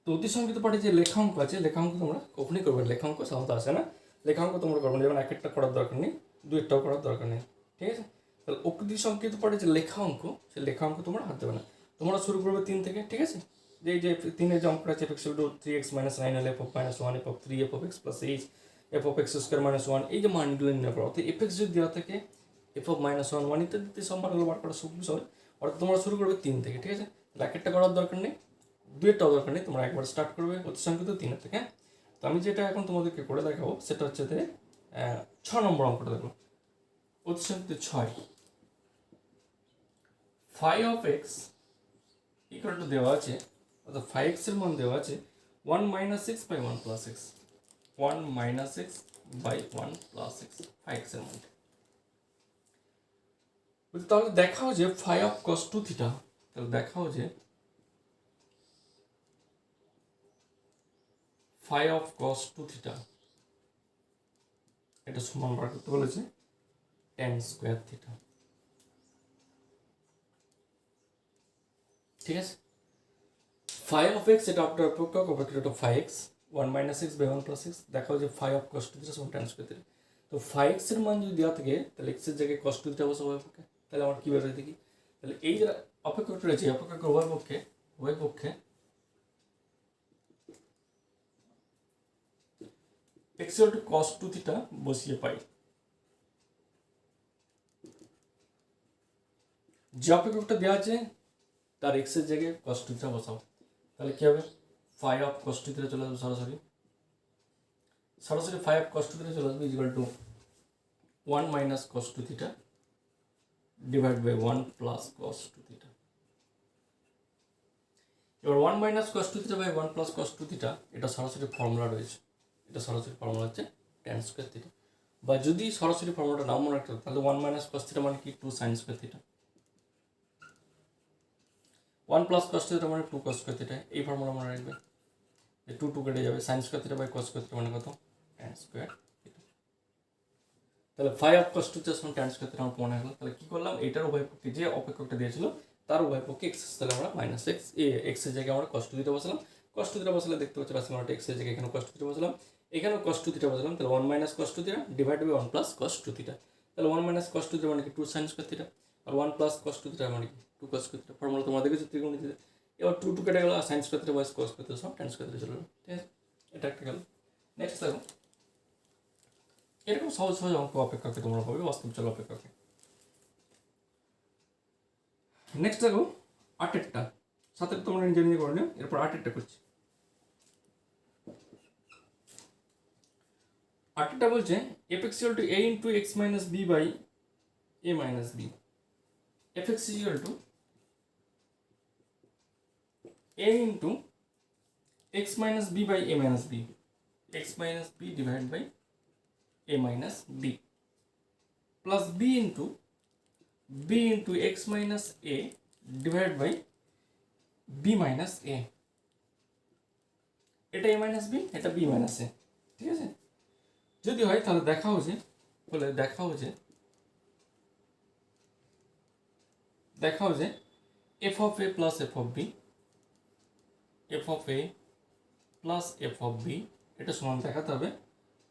তো অতি সংক্ষিপ্ত পাঠে যে লেখাঙ্ক আছে, লেখাঙ্ক তোমরা কখনই করবে, লেখাঙ্ক সাধারণত আসে না, লেখাঙ্ক তোমরা করবে না, যেমন এক একটা করার দরকার নেই, দু একটাও করার দরকার নেই, ঠিক আছে। তাহলে অতি সংক্ষিপ্ত পাঠে যে লেখাঙ্ক, সেই লেখাঙ্ক তোমরা হাত দেবে না, তোমরা শুরু করবে 3 থেকে, ঠিক আছে। যে 3-এর যে অঙ্কটা আছে f(3x - 9 হলে f(-1), f(3), f(x + h), f(x² - 1), এই যে মানগুলো নির্ণয় করো, অর্থাৎ f(x) যদি দেওয়া থাকে, f(-1), 1 ইত্যাদি সব মানগুলো বার করা খুব সহজ, অর্থাৎ তোমরা শুরু করবে 3 থেকে, ঠিক আছে। তাহলে এক একটা করার দরকার নেই, দুইটাও দরকার নেই, তোমরা একবার স্টার্ট করবে অতি সংক্ষিপ্ত 3 থেকে। তো আমি যেটা এখন তোমাদেরকে করে দেখাবো সেটা হচ্ছে 6 নম্বর অঙ্কটা দেখো, অতি সংক্ষিপ্ত 6। φ(x) ইকুয়াল টু দেওয়া আছে, অর্থাৎ φ(x) এর মান দেওয়া আছে 1 - x / 1 + x, 1 - x / 1 + x, φ(x) এর মান। তাহলে দেখাও যে φ(cos 2θ), তাহলে দেখাও যে φ(cos 2θ) এটা সমান বার করতে বলেছে tan² θ, ঠিক আছে। φ(x) এটা আপনার অপেক্ষক, অপেক্ষকটা φ(x), 1 - x / 1 + x, দেখাও যে φ(cos 2θ) সমান tan² θ। তো φ(x) এর মান যদি দেওয়া থাকে, তাহলে x এর জায়গায় cos 2θ বসাবো অপেক্ষক, তাহলে আমার কি বেরোয় দেখি। তাহলে এই যে অপেক্ষকটা রয়েছে, অপেক্ষকের উভয় পক্ষে x = cos 2θ বসিয়ে পাই। যে অপেক্ষকটা দেওয়া আছে তার x এর জায়গায় cos 2θ বসাও, তাহলে কি হবে, φ(cos 2θ) চলে আসবে সরাসরি φ(cos 2θ) চলে আসবে = 1 - cos 2θ / 1 + cos 2θ। এবার 1 - cos 2θ / 1 + cos 2θ, এটা সরাসরি ফর্মুলা রয়েছে, এটা সরাসরি ফর্মুলা হচ্ছে tan² θ। বা যদি সরাসরি ফর্মুলাটা নাও মনে রাখতে হবে, তাহলে 1 - cos θ মানে কি 2 sin² θ, 1 + cos θ মানে 2 cos² θ, এই ফর্মুলা মনে রাখবে, 2 কেটে যাবে, sin² θ / cos² θ মানে কত, tan² θ। তাহলে φ(cos 2θ) সমান tan² θ আমার মনে হলো। তাহলে কি করলাম, এটার উভয় পক্ষে যে অপেক্ষকটা দিয়েছিল তার উভয় পক্ষে x, তাহলে আমরা -x এর জায়গায় আমরা cos 2θ বসালাম, cos 2θ বসালে দেখতে পাচ্ছি রাশিমালাটা x এর জায়গায় এখানে cos 2θ বসালাম, এখানেও cos 2θ বসালাম, তাহলে 1 - cos 2θ / 1 + cos 2θ, তাহলে 1 - cos 2θ মানে কি 2 sin² θ, আর 1 + cos 2θ মানে কি 2 cos² θ। ফর্মুলা তোমরা দেখেছো ত্রিকোণমিতিতে। এবার 2 কেটে গেল, sin² θ / cos² θ সব tan² θ চলে গেল, ঠিক আছে, এটা একটা গেল। নেক্সট দেখো, এরকম সহজ সহজ অঙ্ক অপেক্ষাকে তোমরা পাবে বাস্তব চল অপেক্ষাকে। নেক্সট দেখো 8-এরটা, 7-এর তোমরা নিজে নিজে করে নিও, এরপর 8-এরটা করছি। 8-এরটা বলছে f(x) = a × x - b / a - b, f(x) = a × x - b / a - b, x - b divided by a - b plus b into x - a divided by b - a, এটা a - b, এটা b - a, ঠিক আছে। যদি হয় তাহলে দেখাও যে f(a) plus f(b), f(a) plus f(b) এটা সমান দেখাতে হবে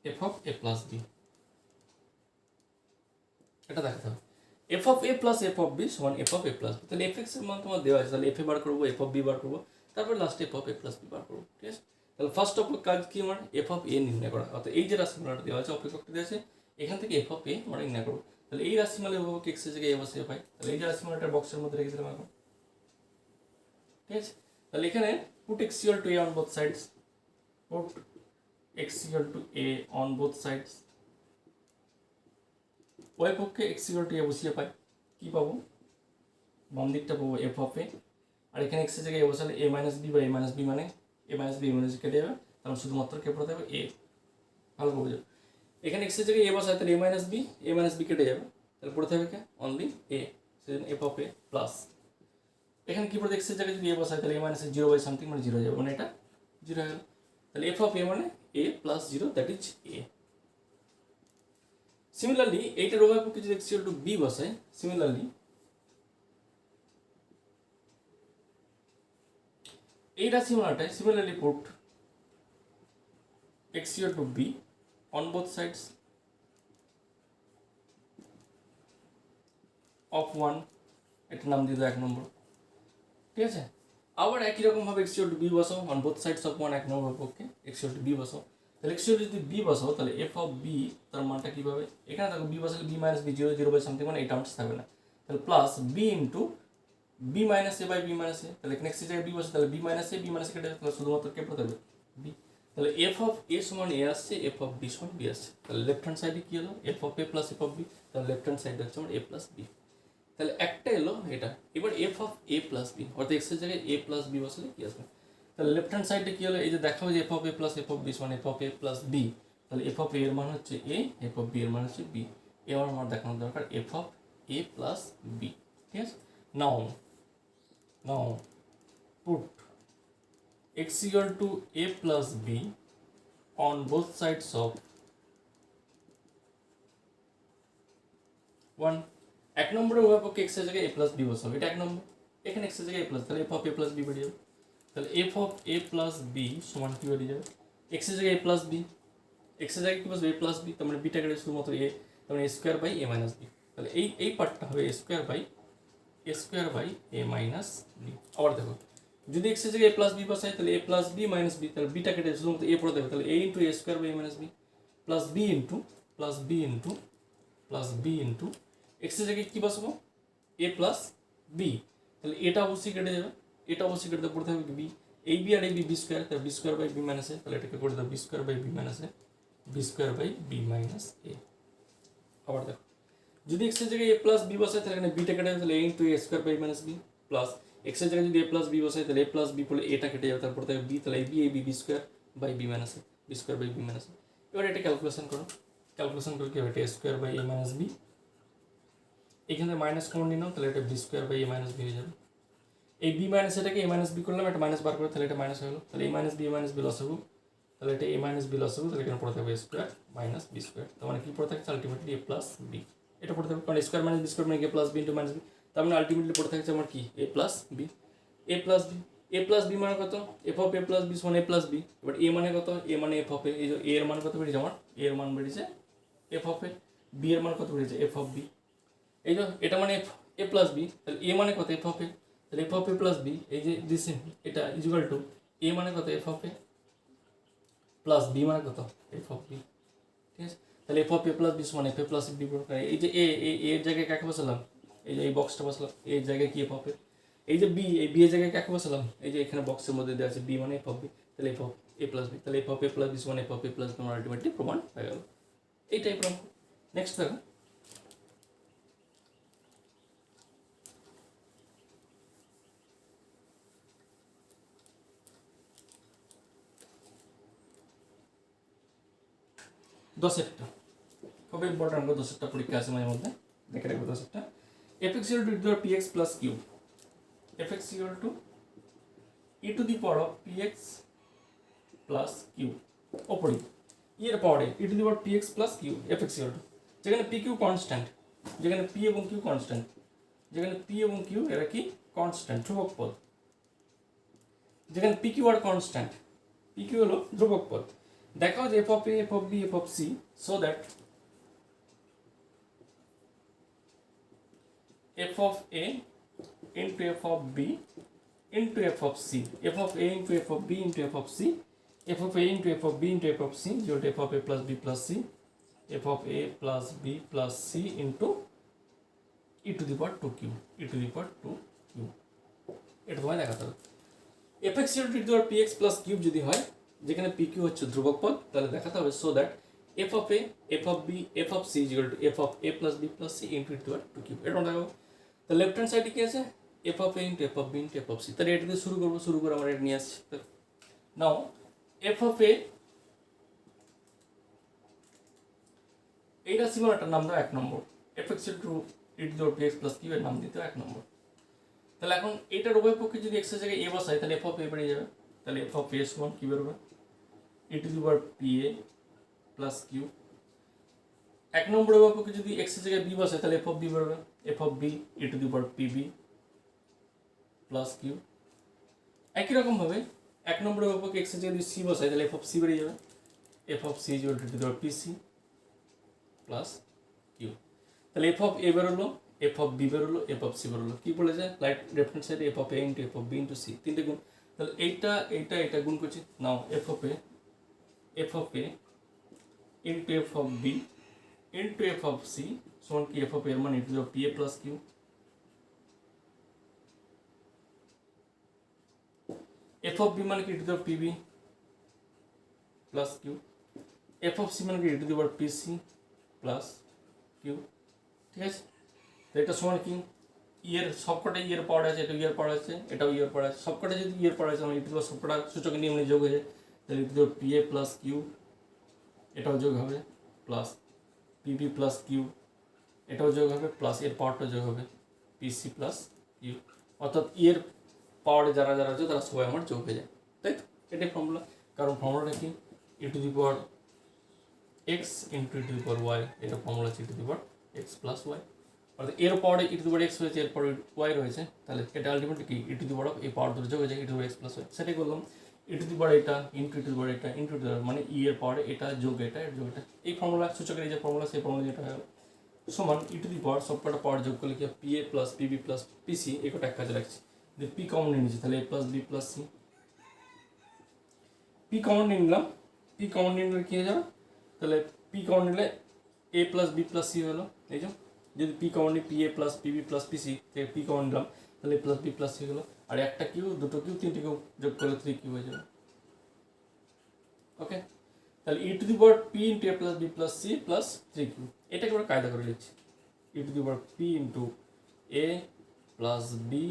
f(a plus b), এটা দেখাতে হবে। F of A plus F of B সমান F of A plus B. তাহলে এফ এক্স এর মান তোমার দেওয়া আছে, তাহলে এফ এ বার করবো, এফ অফ বি বার করবো, তারপর লাস্টে F of A plus B বার করবো। ঠিক আছে, তাহলে ফার্স্ট অফ কাজ কি আমার এফ অফ এ নির্ণয় করা, অর্থাৎ এই যে রাশিমালাটা দেওয়া আছে অপেক্ষকটা দেওয়া আছে, এখান থেকে এফ অফ এ আমরা নির্ণয় করবো। তাহলে এই রাশিমালা অভিভাবক এক্স এর জায়গায় এ বসিয়ে পাই, তাহলে এই যে রাশিমালাটা বক্সের মধ্যে রেখে দিলাম এখন। ঠিক আছে, তাহলে এখানে put X equal to A on both sides, put X equal to A on both sides, ওই পক্ষে এক্স ইকুয়াল টু এ বসিয়ে পাই, কি পাবো, বাম দিকটা পাবো এফ অফ এ, আর এখানে এক্স এর জায়গায় এ বসালে এ মাইনাস বি বা এ মাইনাস বি, মানে এ মাইনাস বি এ মাইনাস কেটে যাবে, তাহলে শুধুমাত্র কে পড়তে হবে এ। ভালো করে বুঝো, এখানে এক্স এর জায়গায় এ বসায় তাহলে এ মাইনাস বি কেটে যাবে, তাহলে পড়তে হবে কে অনলি এ, সেজন্য এফ অফ এ প্লাস, এখানে কি পড়তে এক্স এর জায়গায় যদি এ বসায় তাহলে এ মাইনাস জিরো বাই সামথিং মানে জিরো হয়ে যাবে, মানে এটা জিরো হয়ে গেল। তাহলে এফ অফ এ মানে A plus zero, that is A. Similarly এইটার উভয় পক্ষে যদি এক্স ইকুয়াল টু বি বসায়, সিমিলারলি এই রাশিমালাটায় similarly put x equal to b on both sides of 1, এটা নাম দিয়ে দাও 1 নম্বর। ঠিক আছে, আবার একই রকম ভাবে x equal to b বসাও on both sides of 1 1 নম্বর পক্ষে x equal to b বসাও। তাহলে x equal to যদি b বসাও তাহলে f of b তার মানটা কি হবে, এখানে দেখো b বসালে b minus b 0 0 by something, মানে এই টার্মস থাকবে না, তাহলে plus b into b minus a by b minus a, তাহলে এখানে x এর জায়গায় b বসে তাহলে b minus a কেটে যাবে, তাহলে শুধুমাত্র কে পড়তে হবে b। তাহলে এফ অফ এ সমান এ আসছে, এফ অফ বি সমান বি আসছে, তাহলে লেফট হ্যান্ড সাইডে কি হলো F of A plus F of B, তাহলে লেফট হ্যান্ড সাইডে হচ্ছে আমার এ প্লাস বি। তাহলে একটা এলো এটা, এবার F of A plus B, অর্থাৎ এক্স এর জায়গায় এ প্লাস বি বসালে কি আসবে, তাহলে লেফট হ্যান্ড সাইডে কি হলো, এই যে দেখাবো যে F of A plus F of B সমান F of A plus B, তাহলে এফ অফ এ এর মান হচ্ছে এ, এফ অফ বি এর মান হচ্ছে বি, এবার আমার দেখানো দরকার F of A plus B. ঠিক আছে, now put x equal to a plus b on both sides of 1, এক নম্বরে উভয় পক্ষে x এর জায়গায় a plus b বসাবো, এটা এক নম্বর, এখানে x এর জায়গায় a plus, তাহলে f of a plus b বেরিয়ে যাবে, তাহলে f of a plus b সমান কি বেরিয়ে যাবে, x এর জায়গায় a plus b, x এর জায়গায় কি বসবে a plus b, তার মানে b টা কেটে শুধুমাত্র a, তার মানে a square by a minus b, তাহলে এই পার্টটা হবে a square by a minus b। আবার দেখো যদি x এর জায়গায় a প্লাস বি বসাই তাহলে a plus B minus B, তাহলে বিটা কেটে শুধুমাত্র a পড়ে দেবে, তাহলে a into a square by a minus B plus B into x এর জায়গায় কি বসাবো a প্লাস বি, তাহলে এটা অবশ্যই কেটে যাবে, এটা অবশ্যই কেটে দেবে, পড়তে হবে বি, এই বি আর এই বি স্কোয়ার, তাহলে B square by B minus A, তাহলে এটাকে করে দেবো B square by B minus A, B square by B minus A. আবার দেখো যদি x এর জায়গায় a প্লাস বি বসাই তাহলে এখানে বিটা কেটে যাবে, তাহলে a into a square by minus B plus x এর জায়গায় যদি a প্লাস বি বসাই তাহলে a প্লাস বি পড়লে এটা কেটে যাবে, তারপর তাহলে বি, তাহলে B B square by B minus A, B square by B minus A. এবার এটা ক্যালকুলেশন করো কি হবে, এটা square by A minus B, এখানে মাইনাস কমন নিয়ে নাও, তাহলে এটা B square by A minus B হয়ে যাবে, এই বি মাইনাস এটাকে এ মাইনাস বি করলাম, এটা মাইনাস বার করে তাহলে এটা মাইনাস হয়ে গেলো, তাহলে এ মাইনাস বি লস হবো, তাহলে এটা এ মাইনাস বি লস হবো, তাহলে এখানে পড়ে থাকবে স্কোয়ার মাইনাস বি স্কোয়ার, তার মানে কি পড়ে থাকছে আলটিমেটলি এ প্লাস বি, এটা পড়ে থাকবে কারণ স্কোয়ার মাইনাস বি স্কোয়ার মানে A plus B into minus B, তার মানে আলটিমেটলি পড়ে থাকছে আমার কি A plus B, A plus B মানে কত F of A plus B সমান এ প্লাস বি, এবার এ মানে কত এ মানে এফ অফ এ, এই যে এ এর মান কত বেরিয়েছে আমার, এ এর মান বেরিয়েছে এফ অফ এ, বি এর মান কত বেরিয়েছে এফ অফ বি, এই যে এটা মানে এ প্লাস বি, তাহলে এ মানে কত এফ অফ এ, তাহলে F of A plus B, এই যে দিস এটা ইকুয়াল টু এ মানে কত F of A plus B মানে কত এফ অফ বি। ঠিক আছে, তাহলে F of A plus B সমান এফ এ প্লাস বি, এই যে এর জায়গায় কাকে বসালাম, এই যে এই বক্সটা বসালাম, এর জায়গায় কি এফ অফ এ, এই যে বি, এই বি এর জায়গায় কাকে বসালাম, এই যে এখানে বক্সের মধ্যে দেওয়া আছে বি মানে এফ অফ বি, তাহলে F of A plus B, তাহলে F of A plus B সমান F of A plus B আমার আলটিমেটলি প্রমাণ হয়ে গেল, এই টাইপের অঙ্ক। নেক্সট দেখো দশেরটা, খুব ইম্পর্টেন্ট অঙ্ক, দশেরটা পরীক্ষা আছে মাঝে মধ্যে, দেখে রাখবো দশেরটা। F X equal to E to the power P X plus Q, F X equal to E to the power of P X plus Q, ওপরে এর পাওয়ারে E to the power P X plus Q, F X equal to যেখানে পি কিউ কনস্ট্যান্ট, যেখানে পি এবং কিউ কনস্ট্যান্ট, যেখানে পি এবং কিউ এরা কি কনস্ট্যান্ট ধ্রুবক পদ, যেখানে পি কিউ আর কনস্ট্যান্ট, পি কিউ হলো ধ্রুবক পদ, দেখাও যে F of A, F of B, F of C, so that F of A into F of B into F of C, F of A into F of B into F of C, F of A into F of B into F of C equal to F of A plus B plus C, F of A plus B plus C into E to the power to Q, E to the power to Q. এটা তোমায় দেখাতে হবে। F X equal to E to the power P X plus cube যদি হয়, যেখানে পি কিউ হচ্ছে ধ্রুবক পদ, তাহলে দেখাতে হবে so that F of A, F of B, F of C equal to F of A plus B plus C into E to the power two cube. এটা দেখাবো। তো লেফট হ্যান্ড সাইডে কি আছে, F of A into F of B into F of C. তাহলে এটা দিয়ে শুরু করে আমরা এটা নিয়ে আসছি। নাও এফ অফ এ, এই রাশিমালাটার নাম দাও 1 number, F X to E to the power P X plus Q এর নাম দিতে 1 নম্বর। তাহলে এখন এটার উভয় পক্ষে যদি এক্স এর জায়গায় এ বসাই, তাহলে এফ অফ এ বেরিয়ে যাবে। তাহলে এফ অফ এ সমান কি বেরোবে, E to the power P A plus Q. 1 number উভয় পক্ষে যদি এক্স এর জায়গায় বি বসাই, তাহলে এফ অফ বি বেরোবে, F of B E to the power P B plus Q. একই রকম ভাবে 1 নম্বর উভয় পক্ষে এক্স এর জায়গায় যদি সি বসাই, তাহলে এফ অফ সি বেরিয়ে যাবে, F of C equal to the power P C plus Q. তাহলে এফ অফ এ বেরোলো, এফ অফ বি বেরোলো, এফ অফ সি বেরোলো। কি বলে যায়, রাইট লেফট হ্যান্ড সাইডে F of A into F of B into C, তিনটে গুণ। তাহলে এইটা গুণ করছি। Now F of A into F of B into F of C সমান কি, এফ অফ এর মান into P A plus Q, F of B মানে কি into P B plus Q, F of C মানে কি into P C plus Q. ঠিক আছে, তো এটা সমান কি, ইয়ের সবকটা ইয়ের পাওয়ার আছে, এটা ইয়ের পাওয়ার আছে, এটাও ইয়ের পাওয়ার আছে, সবকটা যদি ইয়ের পাওয়ার আছে, মানে ইটু সবকটা সূচকের নিয়ম যোগ হয়ে যায়। তাহলে ইটু পি এ প্লাস কিউ এটাও যোগ হবে, প্লাস পিবি প্লাস কিউ এটাও যোগ হবে, প্লাস এর পাওয়ারটা যোগ হবে পিসি প্লাস কিউ। অর্থাৎ ইয়ের পাওয়ারে যারা যারা আছে তারা সবাই আমার যোগ হয়ে যায়, তাই তো? এটাই ফর্মুলা। কারণ ফর্মুলাটা কি, E to the power X into E to the power Y, এটা ফর্মুলা হচ্ছে E to the power X plus Y. অর্থাৎ এর পাওয়ারে E to the power x হয়েছে, এর পরে ওয়াই রয়েছে, তাহলে এটা আলটিমেটলি কি, E to the power of এই পাওয়ার দুটো যোগ হয়ে যায় E to the power X plus Y. সেটাই করলাম, ই টু দি পাওয়ার এটা ইন্টু ই টু দি পাওয়ার এটা ইন্টু দি পাওয়ার, মানে ই এর পাওয়ারে এটা যোগ এটা এর যোগ এটা, এই ফর্মুলা সূচকের এই যে ফর্মুলা, সেই ফর্মুলা যেটা হয় সমান ই টু দি পাওয়ার সবকটা পাওয়ার যোগ করলে কি P A plus PB plus PC, এই কটা এক কাজে রাখছি। যদি পি কমন নিয়ে নিচ্ছি, তাহলে A plus B plus C, P common নিয়ে নিলাম, পি কমন নিয়ে নিলে কি হয়ে যাবে, তাহলে পি কমন নিলে A plus B plus C হলো। এই যে যদি পি কমন নিই, P A plus PB plus PC থেকে পি কমন নিলাম, তাহলে A plus B plus C হলো। আর একটা কিউ, দুটো কিউ, তিনটে কিউ যোগ করলে 3 কিউ হয়ে যাবে। ওকে, তাহলে E to the power P into A plus B plus C plus 3 Q, এটাকে আমরা কায়দা করে লিখছি, E to the power P into A plus B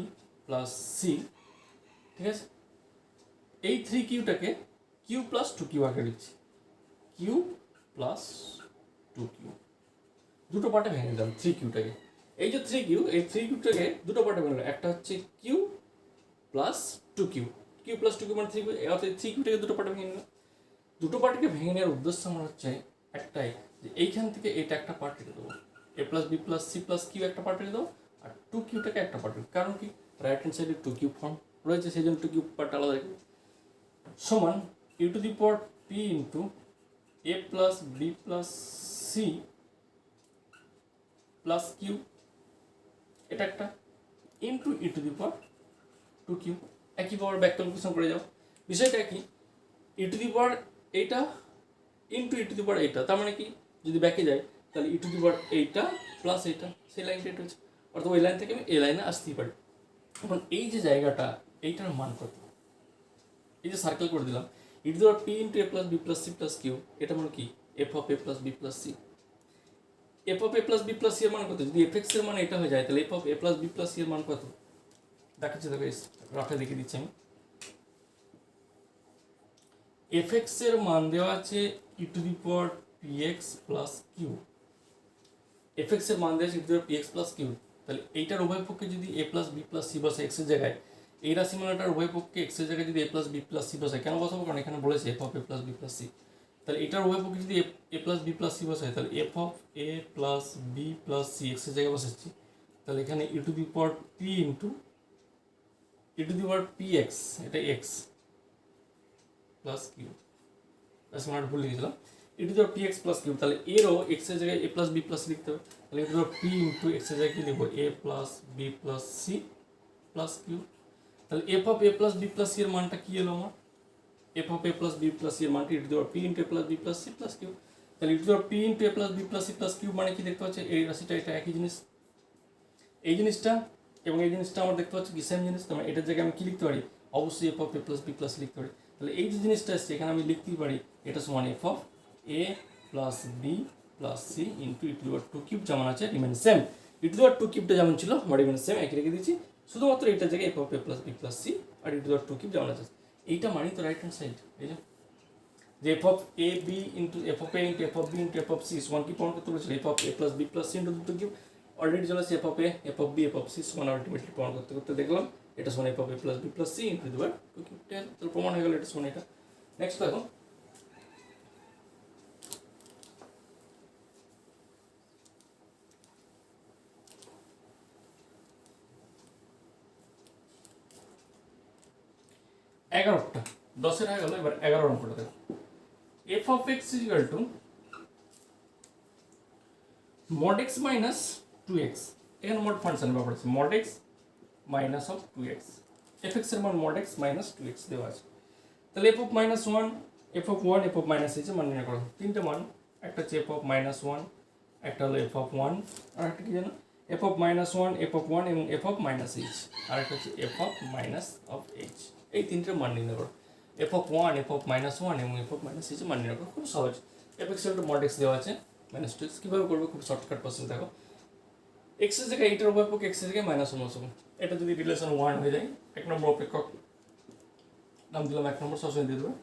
plus C. ঠিক আছে, এই 3 কিউটাকে কিউ প্লাস 2 কিউ আগে লিখছি, কিউ প্লাস 2 কিউ, দুটো পার্টে ভেঙে দিলাম 3 কিউটাকে। এই যে 3 কিউ, এই 3 কিউটাকে দুটো পার্টে ভেঙে দিলাম, একটা হচ্ছে Q plus 2 Q, Q plus 2 Q মানে 3 কিউ, অর্থাৎ 3 কিউটাকে দুটো পার্টে ভেঙে নিলাম। দুটো পার্টকে ভেঙে নেওয়ার উদ্দেশ্য আমার হচ্ছে একটাই, যে এইখান থেকে এটা একটা পার্ট রেখে দেবো, A plus B plus C plus Q একটা পার্ট রেখে দেবো, আর 2 কিউটাকে একটা পার্ট। কারণ কি, রাইট হ্যান্ড সাইডে 2 কিউ ফর্ম রয়েছে, সেই জন্য 2 কিউ পার্ট আলাদা রেখে সমান E to the power P into A plus B plus C plus Q, এটা একটা, into E to the power 2 Q. একই পাওয়ার ব্যাক ক্যালকুলেশন করে যাও, বিষয়টা কি, ই টু দি পাওয়ার এইটা ইন্টু ই টু দি পাওয়ার এইটা, তার মানে কি, যদি ব্যাকে যায় তাহলে ই টু দি পাওয়ার এইটা প্লাস এইটা, সেই লাইনটা এটা হচ্ছে, অর্থাৎ ওই লাইন থেকে আমি এই লাইনে আসতেই পারি। এখন এই যে জায়গাটা, এইটার মান কত, এই যে সার্কেল করে দিলাম, E to the power P into A plus B plus C plus Q, এটা মানে কি, F of A plus B plus C. F of A plus B plus C এর মান কত, যদি এফ এক্স এর মান এটা হয়ে যায়, তাহলে F of A plus B plus C এর মান কত দেখাচ্ছি, দেখো রাফে দেখে দিচ্ছি আমি। এফ এক্স এর মান দেওয়া আছে E to the power P X plus Q, F X এর মান দেওয়া আছে E to the power P X plus Q. তাহলে এইটার উভয় পক্ষে যদি A plus B plus C বসে এক্স এর জায়গায়, এই রাশিমালাটার উভয় পক্ষে এক্স এর জায়গায় যদি A plus B plus C বসায়, কেন বসাবো, কারণ এখানে বলেছে F of A plus B plus C. তাহলে এটার উভয় পক্ষে যদি A plus B plus C বসায়, তাহলে F of A plus B plus C X এর জায়গায় বসাচ্ছি, তাহলে এখানে E to the power P into E to the power P X, এটা এক্স প্লাস কিউ, রাশিমালাটা ভুল লিখেছিলাম, E to the power P X plus Q, তাহলে এরও এক্স এর জায়গায় এ প্লাস বি প্লাস লিখতে হবে, তাহলে E to the power P into X এর জায়গায় কি লিখবো A plus B plus C plus Q. তাহলে F of A plus B plus C এর মানটা কি এলো আমার, F of A plus B plus C এর মানটা E to the power P into A plus B plus C plus Q. তাহলে E to the power P into A plus B plus C plus Q মানে কি দেখতে পাচ্ছি এই রাশিটা এটা একই জিনিস, এই জিনিসটা এবং এই জিনিসটা আমার দেখতে পাচ্ছি কি সেম জিনিস। তার মানে এটার জায়গায় আমি কি লিখতে পারি, অবশ্যই F of A plus B plus লিখতে পারি। তাহলে এই যে জিনিসটা আসছে এখানে আমি লিখতেই পারি এটা সমান F of A plus B plus C into E to the power two cube যেমন আছে remain same, E to the power to কিউবটা যেমন ছিল আমার রিমেন সেম একই রেখে দিচ্ছি, শুধুমাত্র এটার জায়গায় F of A plus B plus C আর E to the power two cube যেমন আছে এইটা মানি তো রাইট হ্যান্ড সাইড। এই যে F of a b into F of A into F of B into F of C সমান কি প্রমাণ করতে বলেছিল f of A plus B plus C into two cube, already চলে আসছে F of A F of B F of C সমান আলটিমেটলি প্রমাণ করতে করতে দেখলাম এটা সমান F of A plus B plus C into the power two cube, তাহলে প্রমাণ হয়ে গেল এটা সমান এটা। নেক্সট দেখো এগারোটা 10 হয়ে গেল, এবার 11 অঙ্কটা দেখো F of x is equal two mod x minus 2x, এখানে মোড ফাংশন ব্যাপার আছে mod x minus of 2x, fx এর মান mod x মাইনাস 2x দেওয়া আছে। তাহলে f of minus 1 f of 1 f of minus h মান নির্ণয় করো, তিনটে মান, একটা হচ্ছে f অফ মাইনাস 1, একটা হলো f অফ 1, আর একটা কি জানো f of minus 1 f of 1 এবং f অফ মাইনাস h, আর একটা হচ্ছে f of minus of h, এই তিনটে মান নির্ণয় করো। f of 1 f of minus 1 এবং f অফ মাইনাস h মান নির্ণয় করো, খুব সহজ। fx এর mod x দেওয়া আছে মাইনাস 2x, কীভাবে করবে খুব শর্টকাট প্রসেস দেখো, x এর জায়গায় এইটার উভয়পক্ষ x এর জায়গায় মাইনাস 1 বসাবো, এটা যদি রিলেশন 1 হয়ে যায় এক নম্বর অপেক্ষক নাম দিলাম এক নম্বর সবসময় দিয়ে দেবো,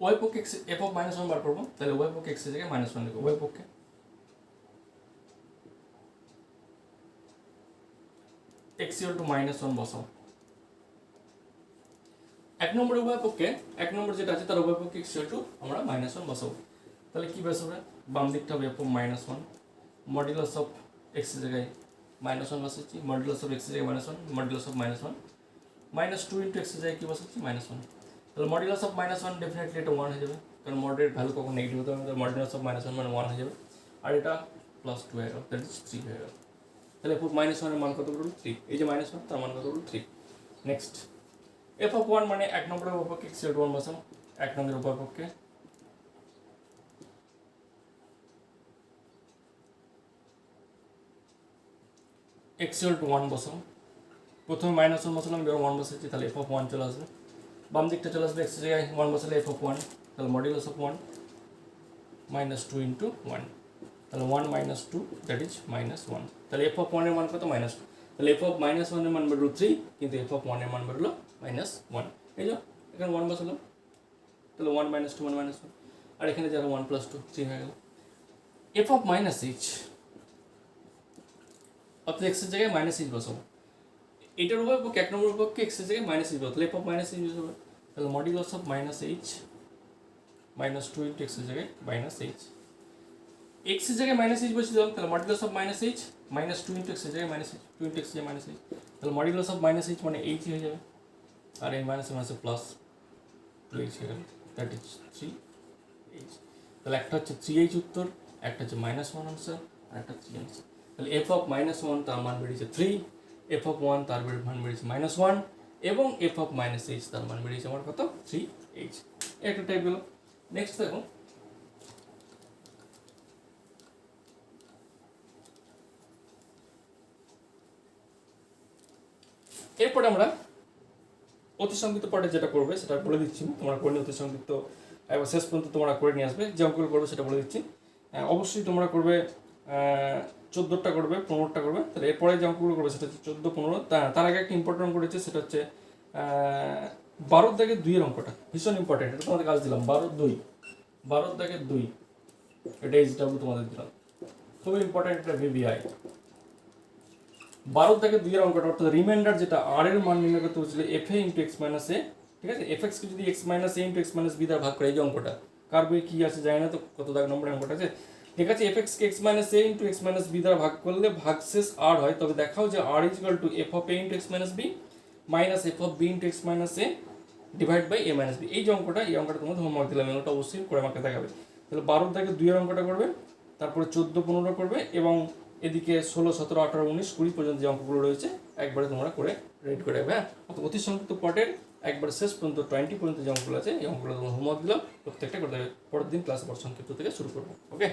উভয়পক্ষ x f অফ মাইনাস 1 বার করবো, তাহলে উভয়পক্ষ x এর জায়গায় মাইনাস 1 লিখবো, উভয়পক্ষে x ইকুয়াল টু মাইনাস 1 বসাও, এক নম্বর উভয়পক্ষে এক নম্বর যেটা আছে তার উভয়পক্ষে x ইকুয়াল টু আমরা মাইনাস 1 বসাবো, তাহলে কি বসাবে বাম দিকটা হবে f of minus 1 modulus of x এর জায়গায় মাইনাস 1 বসাচ্ছি, মডুলাস অফ x এর জায়গায় minus 1 modulus of minus 1 minus 2 into x এর জায়গায় কি বসাচ্ছি মাইনাস 1, তাহলে মডুলাস অফ মাইনাস 1 ডেফিনেটলি এটা 1 হয়ে যাবে, কারণ মডারেট ভ্যালু কখন নেগেটিভ হতে হবে, মডুলাস অফ মাইনাস 1 মানে 1 হয়ে যাবে, আর এটা প্লাস 2 হয়ে গেল, দ্যাট ইজ 3 হয়ে গেল। তাহলে f অফ মাইনাস 1 এর মান কত হলো 3, এই যে মাইনাস 1 তার মান কত হলো 3। নেক্সট f অফ 1 মানে এক নম্বরের উভয়পক্ষে x ইকুয়াল টু 1 বসাও, এক নম্বরের উভয়পক্ষে x ইকুয়াল টু 1 বসাও, প্রথমে মাইনাস 1 বসালাম এবার 1 বসাচ্ছি, তাহলে f অফ 1 চলে আসবে, বাম দিকটা চলে আসবে x এর জায়গায় 1 বসালে f অফ 1, তাহলে মডুলাস অফ 1 মাইনাস 2 ইন্টু 1, তাহলে 1 মাইনাস 2 দ্যাট ইজ মাইনাস 1, তাহলে f অফ 1 এর মান কত মাইনাস 2, তাহলে f অফ মাইনাস 1 এর মান বেরোলো 3, কিন্তু f অফ 1 এর মান বেরোলো মাইনাস 1, এই যে এখানে 1 বসালাম, তাহলে 1 মাইনাস 2 1 মাইনাস 1, আর এখানে যারা 1 প্লাস 2 3 হয়ে গেল। f অফ মাইনাস h অর্থাৎ x এর জায়গায় মাইনাস h বসাবো, এটার উভয়পক্ষে এক নম্বর পক্ষে x এর জায়গায় মাইনাস h বসাবো, তাহলে f অফ মাইনাস h বসাবো, তাহলে modulus of minus h minus 2 into x এর জায়গায় মাইনাস h, x এর জায়গায় মাইনাস h বসিয়ে দিলাম, তাহলে modulus of minus h minus 2 into x এর জায়গায় মাইনাস h, 2 ইন্টু x এর জায়গায় মাইনাস h, তাহলে মডুলাস অফ মাইনাস h মানে h হয়ে যাবে, আর এই মাইনাস মাইনাসে প্লাস 2h হয়ে গেল, দ্যাট ইজ 3h, তাহলে একটা হচ্ছে 3h উত্তর, একটা হচ্ছে মাইনাস 1 আনসার, আর একটা 3 আনসার। তাহলে f অফ মাইনাস 1 তার মান বেরিয়েছে 3, f অফ 1 তার মান বেরিয়েছে মাইনাস 1, এবং f অফ মাইনাস h তার মান বেরিয়েছে আমার কত 3h, একটা টাইপ গেল। নেক্সট দেখো এরপরে আমরা অতি সংক্ষিপ্ত পার্টে যেটা করবে সেটা বলে দিচ্ছি, তোমরা করে নিয়ে অতি সংক্ষিপ্ত একবার শেষ পর্যন্ত তোমরা করে নিয়ে আসবে, যে অঙ্কগুলো করবে সেটা বলে দিচ্ছি। অবশ্যই তোমরা করবে 14টা করবে 15টা করবে, তাহলে এরপরে যে অঙ্কগুলো করবে সেটা হচ্ছে 14 15, তার আগে একটা ইম্পর্টেন্ট অঙ্ক রয়েছে সেটা হচ্ছে 12 দাগের 2 এর অঙ্কটা ভীষণ ইম্পর্টেন্ট, এটা তোমাদের কাজ দিলাম 12 দাগের 2, এটা এইচডব্লিউ তোমাদের দিলাম, খুবই ইম্পর্টেন্ট, এটা ভিভিআই 12 দাগের 2 এর অঙ্কটা, অর্থাৎ রিমাইন্ডার যেটা আর এর মান নির্ণয় করতে হচ্ছিল F A into X minus A, ঠিক আছে, এফ এক্স কে যদি X minus A into X minus B দ্বারা ভাগ করে, এই যে অঙ্কটা কার বই কি আছে জানি না তো কত দাগ নম্বরের অঙ্কটা আছে, ঠিক আছে, এফ এক্স কে X minus A into X minus B দ্বারা ভাগ করলে ভাগশেষ আর হয়, তবে দেখাও যে R is equal to F of A into X minus B minus F of B into X minus A divide by A minus B, এই যে অঙ্কটা, এই অঙ্কটা তোমাদের হোমওয়ার্ক দিলাম, এই অঙ্কটা অবশ্যই করে আমাকে দেখাবে। তাহলে 12 থেকে 2 এর অঙ্কটা করবে, তারপরে 14, 15 করবে, এবং এদিকে 16, 17, 18, 19, 20 পর্যন্ত যে অঙ্কগুলো রয়েছে একবারে তোমরা করে রেডি করে রাখবে। হ্যাঁ, অতি সংক্ষিপ্ত পার্টের একবারে শেষ পর্যন্ত 20 পর্যন্ত যে অঙ্কগুলো আছে এই অঙ্কগুলো তোমরা হোমওয়ার্ক দিলাম, প্রত্যেকটা করতে হবে। পরের দিন ক্লাস আবার সংক্ষিপ্ত থেকে শুরু করবো। ওকে।